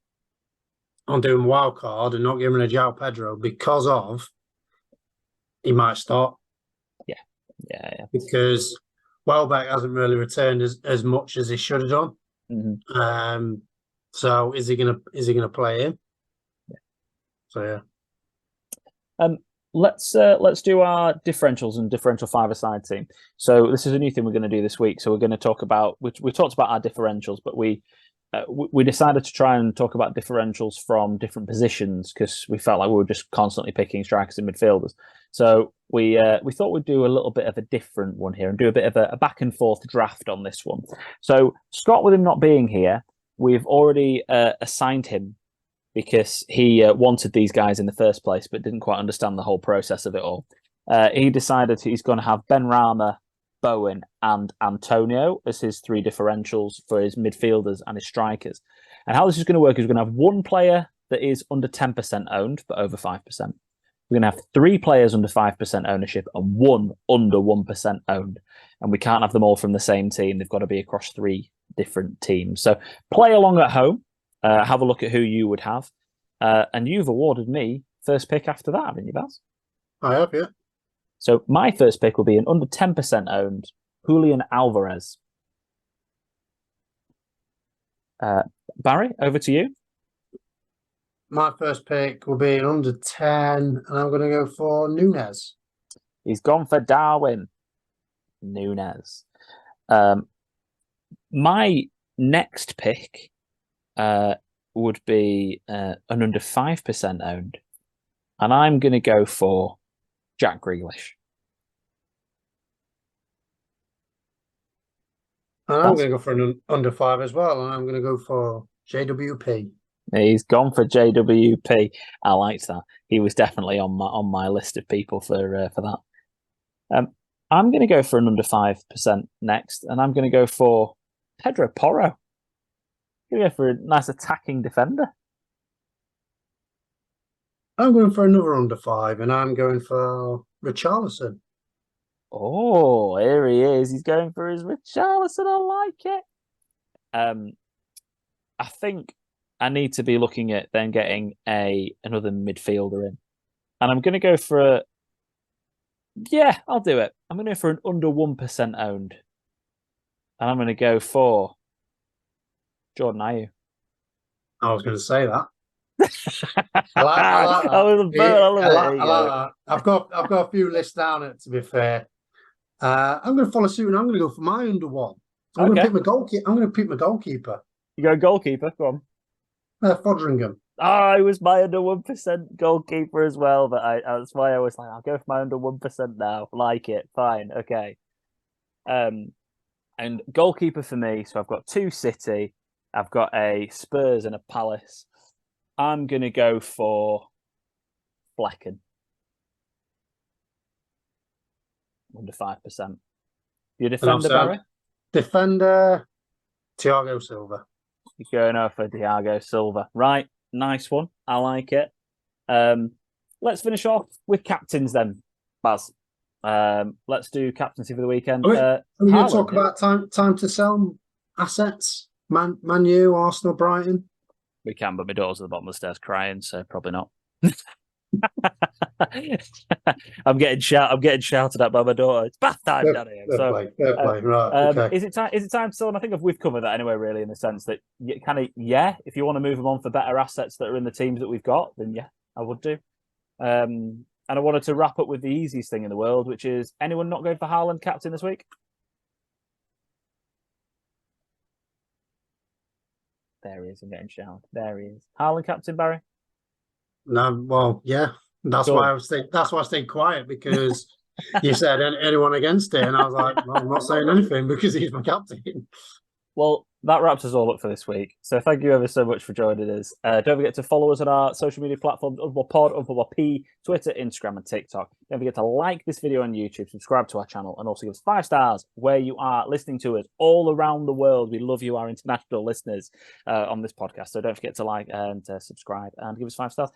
on doing wild card and not giving a João Pedro because of he might start. Yeah. Because Welbeck hasn't really returned as much as he should have done. Mm-hmm. So is he gonna play him? Yeah. So yeah. Let's do our differentials and differential five-a-side team. So this is a new thing we're going to do this week. So we're going to talk about we talked about our differentials, but we decided to try and talk about differentials from different positions because we felt like we were just constantly picking strikers and midfielders. So we thought we'd do a little bit of a different one here and do a bit of a back and forth draft on this one. So Scott, with him not being here, we've already assigned him because he wanted these guys in the first place, but didn't quite understand the whole process of it all. He decided he's going to have Ben Rama, Bowen and Antonio as his three differentials for his midfielders and his strikers. And how this is going to work is we're going to have one player that is under 10% owned, but over 5%. We're going to have 3 players under 5% ownership and 1 under 1% owned. And we can't have them all from the same team. They've got to be across 3 different teams. So play along at home. Have a look at who you would have. And you've awarded me first pick after that, haven't you, Baz? I have, yeah. So my first pick will be an under 10% owned Julian Alvarez. Barry, over to you. My first pick will be an under 10, and I'm going to go for Nunes. He's gone for Darwin Nunes. My next pick would be an under 5% owned, and I'm going to go for Jack Grealish. And I'm going to go for an under 5 as well, and I'm going to go for JWP. He's gone for JWP. I liked that. He was definitely on my list of people for that. I'm going to go for an under 5% next, and I'm going to go for Pedro Porro. I'm going to go for a nice attacking defender. I'm going for another under 5, and I'm going for Richarlison. Oh, here he is. He's going for his Richarlison. I like it. I think I need to be looking at then getting another midfielder in. And I'm going to go for yeah, I'll do it. I'm going to go for an under 1% owned. And I'm going to go for Jordan Ayew. I was going to say that. I like that. I love that. I've got a few lists down it, to be fair. I'm going to follow suit, and I'm going to go for my under 1. I'm going to pick my goalkeeper. You go goalkeeper? Go on. Fodringham. Oh, it was my under 1% goalkeeper as well, but that's why I was like, I'll go for my under 1% now. Like it. Fine. Okay. And goalkeeper for me, so I've got 2 City, I've got a Spurs and a Palace. I'm going to go for Flecken. Under 5%. Your defender, Barry? Defender, Thiago Silva. You're going over for Thiago Silva. Right, nice one. I like it. Let's finish off with captains then, Baz. Let's do captaincy for the weekend. Are we going to talk about time to sell assets? Man U, Arsenal, Brighton? We can, but my daughter's at the bottom of the stairs crying, so probably not. I'm getting shouted at by my daughter. It's bath time, Daddy. Fair play. Right. Okay. Is it time to sell? And I think we've covered that anyway, really, in the sense that if you want to move them on for better assets that are in the teams that we've got, then yeah, I would do. And I wanted to wrap up with the easiest thing in the world, which is anyone not going for Haaland captain this week? There he is. I'm getting shouted. There he is. Haaland captain, Barry? No, well, yeah. That's why I stayed quiet, because you said anyone against it, and I was like, well, I'm not saying anything because he's my captain. Well, that wraps us all up for this week. So thank you ever so much for joining us. Don't forget to follow us on our social media platforms, Pod, P, Twitter, Instagram, and TikTok. Don't forget to like this video on YouTube, subscribe to our channel, and also give us 5 stars where you are listening to us all around the world. We love you, our international listeners, on this podcast. So don't forget to like and subscribe and give us 5 stars.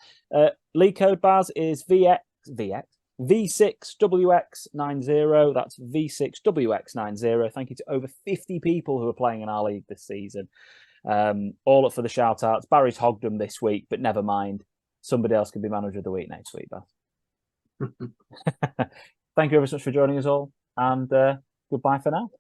League code Baz is V6WX90. That's V6WX90. Thank you to over 50 people who are playing in our league this season. All up for the shout outs. Barry's hogged them this week, but never mind. Somebody else can be manager of the week next week, Baz. Thank you ever so much for joining us all, and goodbye for now.